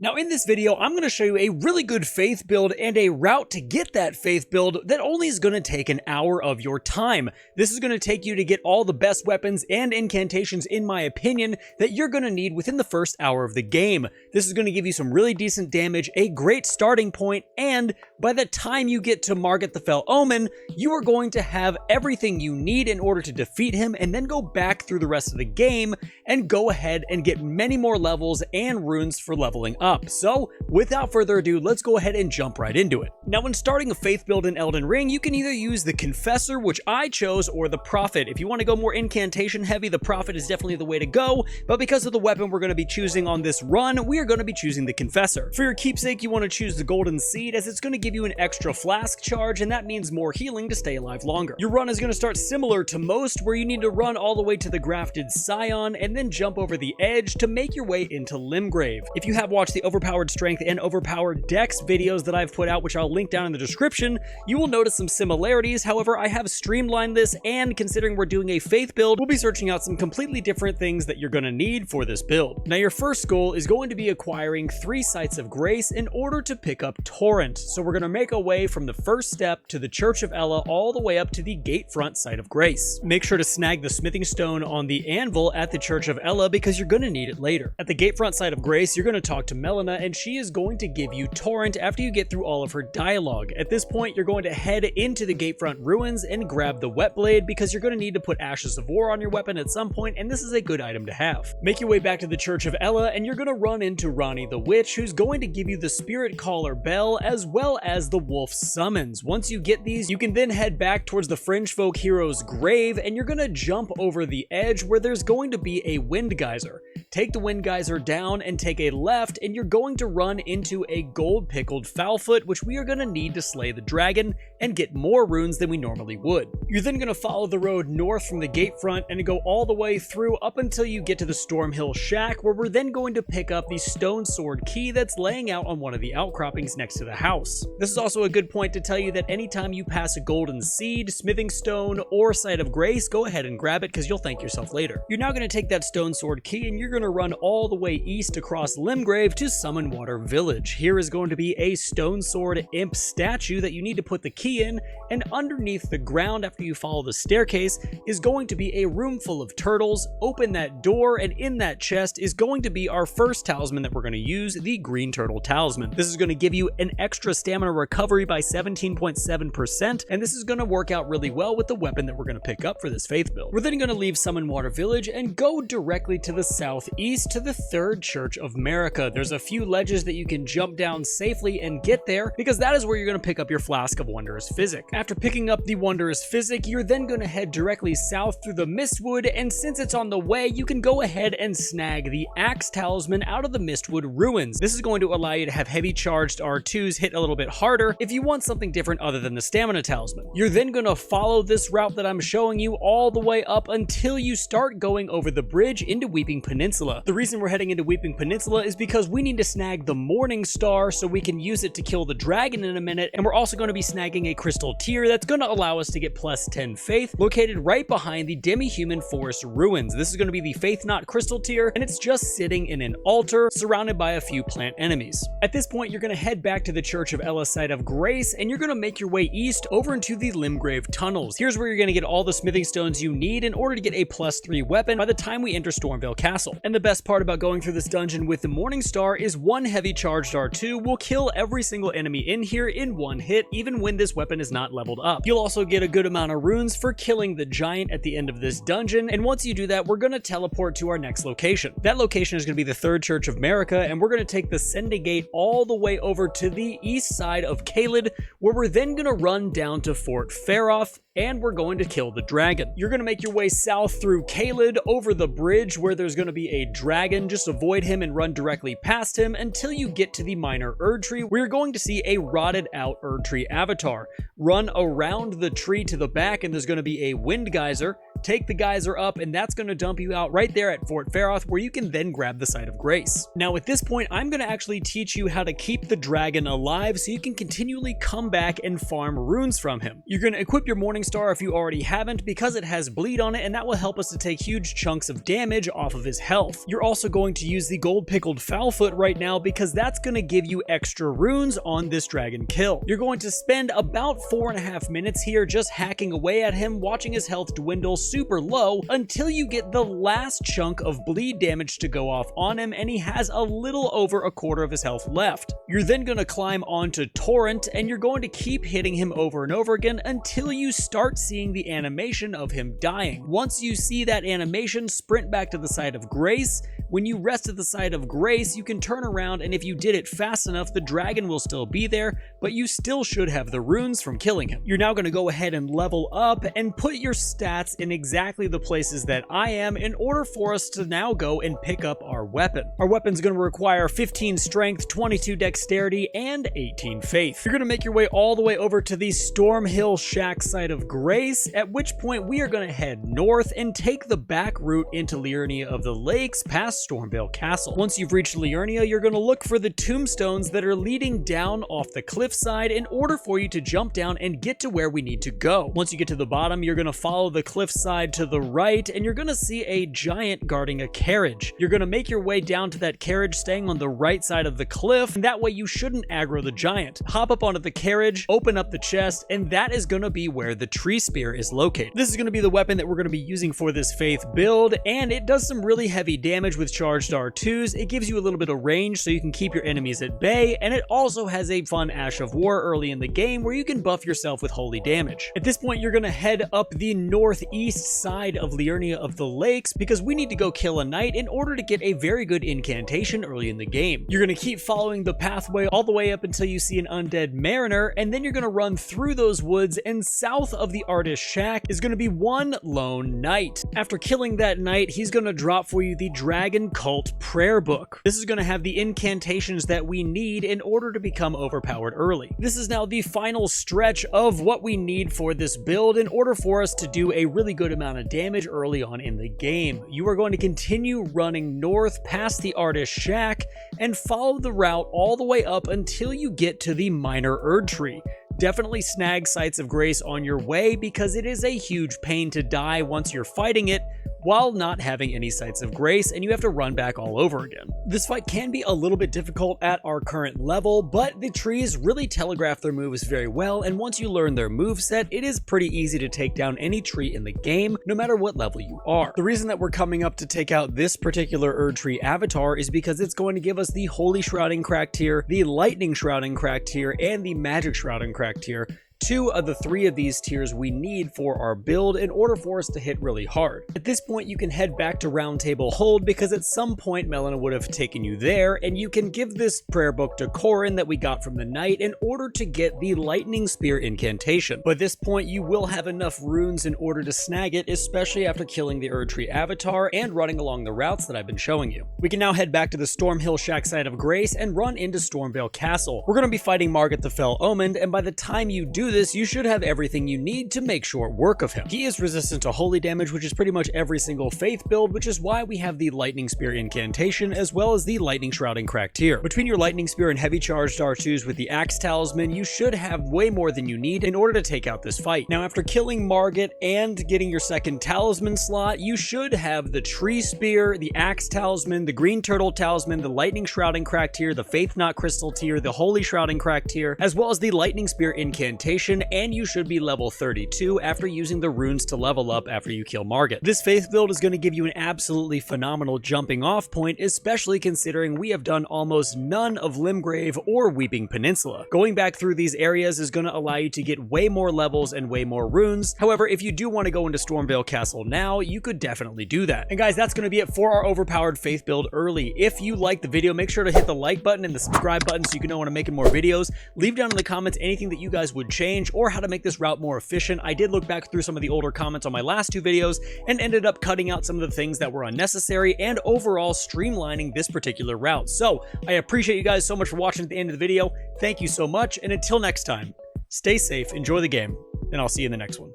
Now in this video, I'm going to show you a really good faith build and a route to get that faith build that only is going to take an hour of your time. This is going to take you to get all the best weapons and incantations, in my opinion, that you're going to need within the first hour of the game. This is going to give you some really decent damage, a great starting point, and by the time you get to Margott the Fell Omen, you are going to have everything you need in order to defeat him and then go back through the rest of the game and go ahead and get many more levels and runes for leveling up. So, without further ado, let's go ahead and jump right into it. Now, when starting a faith build in Elden Ring, you can either use the Confessor, which I chose, or the Prophet. If you want to go more incantation heavy, the Prophet is definitely the way to go, but because of the weapon we're going to be choosing on this run, we are going to be choosing the Confessor. For your keepsake, you want to choose the Golden Seed, as it's going to give you an extra Flask charge, and that means more healing to stay alive longer. Your run is going to start similar to most, where you need to run all the way to the Grafted Scion, and then jump over the edge to make your way into Limgrave. If you have watched the Overpowered Strength and Overpowered Dex videos that I've put out, which I'll link down in the description, you will notice some similarities. However, I have streamlined this, and considering we're doing a faith build, we'll be searching out some completely different things that you're going to need for this build. Now, your first goal is going to be acquiring 3 Sites of Grace in order to pick up Torrent. So we're going to make a way from the first step to the Church of Ella all the way up to the Gatefront Site of Grace. Make sure to snag the smithing stone on the anvil at the Church of Ella because you're going to need it later. At the Gatefront Site of Grace, you're going to talk to Melina, and she is going to give you Torrent after you get through all of her dialogue. At this point, you're going to head into the Gatefront ruins and grab the wetblade because you're going to need to put Ashes of War on your weapon at some point, and this is a good item to have. Make your way back to the Church of Ella, and you're going to run into Ranni the Witch, who's going to give you the Spirit Caller Bell as well as the Wolf Summons. Once you get these, you can then head back towards the Fringe Folk Hero's grave, and you're going to jump over the edge where there's going to be a Wind Geyser. Take the Wind Geyser down and take a left, and you're going to run into a gold pickled Foulfoot, which we are going to need to slay the dragon and get more runes than we normally would. You're then going to follow the road north from the Gatefront and go all the way through up until you get to the Stormhill Shack, where we're then going to pick up the Stonesword Key that's laying out on one of the outcroppings next to the house. This is also a good point to tell you that anytime you pass a Golden Seed, Smithing Stone, or Site of Grace, go ahead and grab it because you'll thank yourself later. You're now going to take that Stonesword Key and you're going to run all the way east across Limgrave to Summonwater Village. Here is going to be a Stone Sword Imp statue that you need to put the key in, and underneath the ground after you follow the staircase is going to be a room full of turtles. Open that door, and in that chest is going to be our first talisman that we're going to use, the Green Turtle Talisman. This is going to give you an extra stamina recovery by 17.7%, and this is going to work out really well with the weapon that we're going to pick up for this faith build. We're then going to leave Summonwater Village and go directly to the southeast to the Third Church of Marika. There's a few ledges that you can jump down safely and get there, because that is where you're going to pick up your Flask of Wondrous Physic. After picking up the Wondrous Physic, you're then going to head directly south through the Mistwood, and since it's on the way, you can go ahead and snag the Axe Talisman out of the Mistwood ruins. This is going to allow you to have heavy charged R2s hit a little bit harder if you want something different other than the Stamina Talisman. You're then going to follow this route that I'm showing you all the way up until you start going over the bridge into Weeping Peninsula. The reason we're heading into Weeping Peninsula is because we need to snag the Morning Star so we can use it to kill the dragon in a minute, and we're also going to be snagging a crystal tier that's going to allow us to get plus 10 faith, located right behind the Demi-Human Forest ruins. This is going to be the Faith Knot crystal tier, and it's just sitting in an altar surrounded by a few plant enemies. At this point, you're going to head back to the Church of Ella Site of Grace, and you're going to make your way east over into the Limgrave tunnels. Here's where you're going to get all the smithing stones you need in order to get a plus 3 weapon by the time we enter Stormvale Castle. And the best part about going through this dungeon with the Morning Star is one heavy charged R2 will kill every single enemy in here in one hit, even when this weapon is not leveled up. You'll also get a good amount of runes for killing the giant at the end of this dungeon, and once you do that, we're going to teleport to our next location. That location is going to be the Third Church of Marika, and we're going to take the Sending Gate all the way over to the east side of Caelid, where we're then going to run down to Fort Faroth, and we're going to kill the dragon. You're going to make your way south through Caelid over the bridge where there's going to be a dragon. Just avoid him and run directly past him until you get to the Minor Erd Tree, where you're going to see a rotted out Erd Tree avatar. Run around the tree to the back, and there's going to be a Wind Geyser. Take the geyser up, and that's going to dump you out right there at Fort Faroth, where you can then grab the Site of Grace. Now at this point, I'm going to actually teach you how to keep the dragon alive so you can continually come back and farm runes from him. You're going to equip your Morning star if you already haven't, because it has bleed on it, and that will help us to take huge chunks of damage off of his health. You're also going to use the gold pickled Foulfoot right now because that's going to give you extra runes on this dragon kill. You're going to spend about 4.5 minutes here just hacking away at him, watching his health dwindle super low until you get the last chunk of bleed damage to go off on him, and he has a little over a quarter of his health left. You're then going to climb onto Torrent, and you're going to keep hitting him over and over again until you start seeing the animation of him dying. Once you see that animation, sprint back to the site of Grace. When you rest at the site of Grace, you can turn around, and if you did it fast enough, the dragon will still be there, but you still should have the runes from killing him. You're now going to go ahead and level up and put your stats in exactly the places that I am in order for us to now go and pick up our weapon. Our weapon's going to require 15 strength, 22 dexterity, and 18 faith. You're going to make your way all the way over to the Stormhill Shack site of Grace, at which point we are going to head north and take the back route into Liurnia of the Lakes past Stormvale Castle. Once you've reached Liurnia, you're going to look for the tombstones that are leading down off the cliffside in order for you to jump down and get to where we need to go. Once you get to the bottom, you're going to follow the cliffside to the right, and you're going to see a giant guarding a carriage. You're going to make your way down to that carriage, staying on the right side of the cliff, and that way you shouldn't aggro the giant. Hop up onto the carriage, open up the chest, and that is going to be where the Treespear is located. This is going to be the weapon that we're going to be using for this Faith build, and it does some really heavy damage with charged R2s. It gives you a little bit of range so you can keep your enemies at bay, and it also has a fun Ash of War early in the game where you can buff yourself with holy damage. At this point, you're going to head up the northeast side of Liurnia of the Lakes because we need to go kill a knight in order to get a very good incantation early in the game. You're going to keep following the pathway all the way up until you see an undead mariner, and then you're going to run through those woods, and south of the artist shack is going to be one lone knight. After killing that knight, he's going to drop for you the Dragon Cult Prayerbook. This is going to have the incantations that we need in order to become overpowered early. This is now the final stretch of what we need for this build in order for us to do a really good amount of damage early on in the game. You are going to continue running north past the artist shack and follow the route all the way up until you get to the minor Erd tree. Definitely snag Sites of Grace on your way because it is a huge pain to die once you're fighting it while not having any Sites of Grace, and you have to run back all over again. This fight can be a little bit difficult at our current level, but the trees really telegraph their moves very well, and once you learn their moveset, it is pretty easy to take down any tree in the game, no matter what level you are. The reason that we're coming up to take out this particular Erd tree avatar is because it's going to give us the Holy Shrouding crack tier, the Lightning Shrouding crack tier, and the Magic Shrouding crack tier. 2 of the 3 of these tiers we need for our build in order for us to hit really hard. At this point, you can head back to Round Table Hold because at some point Melina would have taken you there, and you can give this prayer book to Corin that we got from the knight in order to get the Lightning Spear incantation. But at this point, you will have enough runes in order to snag it, especially after killing the Erd tree avatar and running along the routes that I've been showing you. We can now head back to the Stormhill Shack site of Grace and run into Stormvale Castle. We're going to be fighting Margott the Fell Omen, and by the time you do this, you should have everything you need to make short work of him. He is resistant to holy damage, which is pretty much every single faith build, which is why we have the Lightning Spear incantation as well as the Lightning Shrouding crack tier. Between your Lightning Spear and heavy charged R2s with the Axe Talisman, you should have way more than you need in order to take out this fight. Now, after killing Margott and getting your second Talisman slot, you should have the Treespear, the Axe Talisman, the Green Turtle Talisman, the Lightning Shrouding crack tier, the Faith Knot Crystal tier, the Holy Shrouding crack tier, as well as the Lightning Spear incantation, and you should be level 32 after using the runes to level up after you kill Margott. This Faith build is going to give you an absolutely phenomenal jumping off point, especially considering we have done almost none of Limgrave or Weeping Peninsula. Going back through these areas is going to allow you to get way more levels and way more runes. However, if you do want to go into Stormvale Castle now, you could definitely do that. And guys, that's going to be it for our overpowered Faith build early. If you liked the video, make sure to hit the like button and the subscribe button so you can know when I'm making more videos. Leave down in the comments anything that you guys would change or how to make this route more efficient. I did look back through some of the older comments on my last 2 videos and ended up cutting out some of the things that were unnecessary and overall streamlining this particular route. So I appreciate you guys so much for watching at the end of the video. Thank you so much, and until next time, stay safe, enjoy the game, and I'll see you in the next one.